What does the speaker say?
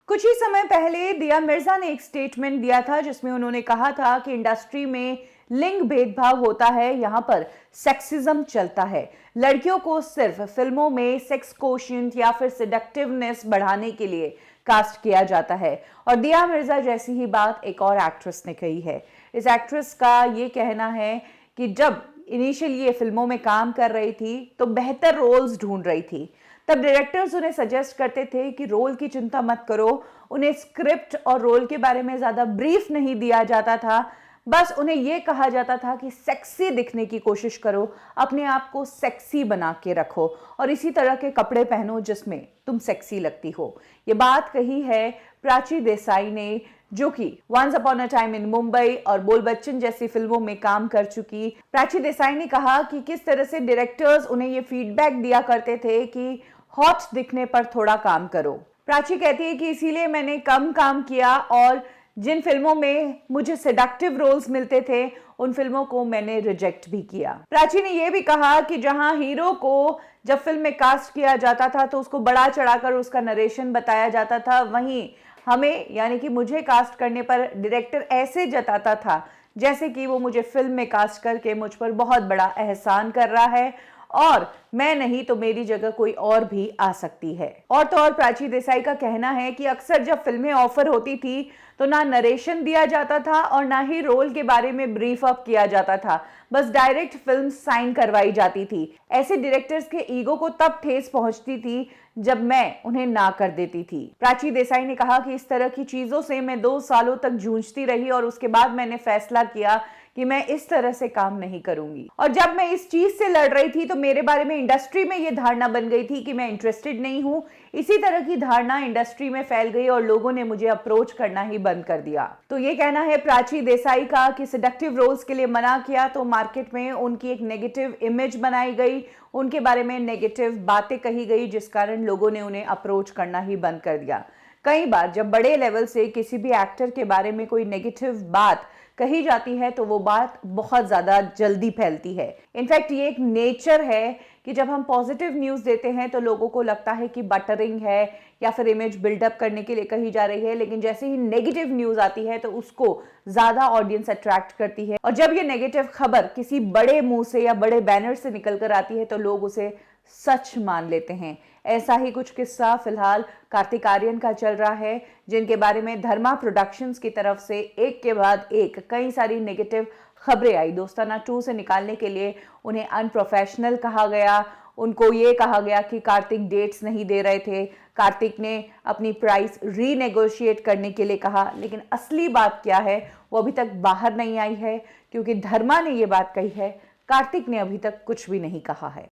कुछ ही समय पहले दिया मिर्जा ने एक स्टेटमेंट दिया था जिसमें उन्होंने कहा था कि इंडस्ट्री में लिंग भेदभाव होता है, यहां पर सेक्सिज्म चलता है। लड़कियों को सिर्फ फिल्मों में सेक्स कोशेंट या फिर सेडक्टिवनेस बढ़ाने के लिए कास्ट किया जाता है। और दिया मिर्जा जैसी ही बात एक और एक्ट्रेस ने कही है। इस एक्ट्रेस का ये कहना है कि जब इनिशियली ये फिल्मों में काम कर रही थी तो बेहतर रोल्स ढूंढ रही थी। तब डायरेक्टर्स उन्हें सजेस्ट करते थे कि रोल की चिंता मत करो, उन्हें स्क्रिप्ट और रोल के बारे में ज़्यादा ब्रीफ नहीं दिया जाता था, बस उन्हें यह कहा जाता था कि सेक्सी दिखने की कोशिश करो, अपने आप को सेक्सी बना के रखो और इसी तरह के कपड़े पहनो जिसमें तुम सेक्सी लगती हो। ये बात कही है प्राची देसाई ने, जो कि once upon a time in Mumbai और बोल बच्चन जैसी फिल्मों में काम कर चुकी। प्राची देसाई ने कहा कि किस तरह से डायरेक्टर्स उन्हें ये फीडबैक दिया करते थे कि हॉट दिखने पर थोड़ा काम करो। प्राची कहती है कि इसीलिए मैंने कम काम किया और जिन फिल्मों में मुझे सेडक्टिव रोल्स मिलते थे उन फिल्मों को मैंने रिजेक्ट भी किया। प्राची ने यह भी कहा कि जहां हीरो को जब फिल्म में कास्ट किया जाता था तो उसको बढ़ा चढ़ाकर उसका नरेशन बताया जाता था, वहीं हमें यानी कि मुझे कास्ट करने पर डायरेक्टर ऐसे जताता था जैसे कि वो मुझे फिल्म में कास्ट करके मुझ पर बहुत बड़ा एहसान कर रहा है और मैं नहीं तो मेरी जगह कोई और भी आ सकती है। और तो और प्राची देसाई का कहना है कि अक्सर जब फिल्में ऑफर होती थी तो ना नरेशन दिया जाता था और ना ही रोल के बारे में ब्रीफ अप किया जाता था, बस डायरेक्ट फिल्म साइन करवाई जाती थी। ऐसे डायरेक्टर्स के ईगो को तब ठेस पहुंचती थी जब मैं उन्हें ना कर देती थी। प्राची देसाई ने कहा कि इस तरह की चीजों से मैं 2 सालों तक जूझती रही और उसके बाद मैंने फैसला किया कि मैं इस तरह से काम नहीं करूंगी। और जब मैं इस चीज से लड़ रही थी तो मेरे बारे में इंडस्ट्री में यह धारणा बन गई थी कि मैं इंटरेस्टेड नहीं हूं। इसी तरह की धारणा इंडस्ट्री में फैल गई और लोगों ने मुझे अप्रोच करना ही बंद कर दिया। तो ये कहना है प्राची देसाई का कि सेडक्टिव रोल्स के लिए मना किया तो मार्केट में उनकी एक नेगेटिव इमेज बनाई गई, उनके बारे में नेगेटिव बातें कही गई, जिस कारण लोगों ने उन्हें अप्रोच करना ही बंद कर दिया। कई बार जब बड़े लेवल से किसी भी एक्टर के बारे में कोई नेगेटिव बात कही जाती है तो वो बात बहुत ज्यादा जल्दी फैलती है। इनफैक्ट ये एक नेचर है कि जब हम पॉजिटिव न्यूज देते हैं तो लोगों को लगता है कि बटरिंग है या फिर इमेज बिल्डअप करने के लिए कही जा रही है, लेकिन जैसे ही नेगेटिव न्यूज आती है तो उसको ज्यादा ऑडियंस अट्रैक्ट करती है। और जब ये नेगेटिव खबर किसी बड़े मुंह से या बड़े बैनर से निकल कर आती है तो लोग उसे सच मान लेते हैं। ऐसा ही कुछ किस्सा फिलहाल कार्तिक आर्यन का चल रहा है, जिनके बारे में धर्मा प्रोडक्शंस की तरफ से एक के बाद एक कई सारी नेगेटिव खबरें आई। दोस्ताना 2 से निकालने के लिए उन्हें अनप्रोफेशनल कहा गया, उनको ये कहा गया कि कार्तिक डेट्स नहीं दे रहे थे, कार्तिक ने अपनी प्राइस रीनेगोशिएट करने के लिए कहा, लेकिन असली बात क्या है वो अभी तक बाहर नहीं आई है क्योंकि धर्मा ने ये बात कही है, कार्तिक ने अभी तक कुछ भी नहीं कहा है।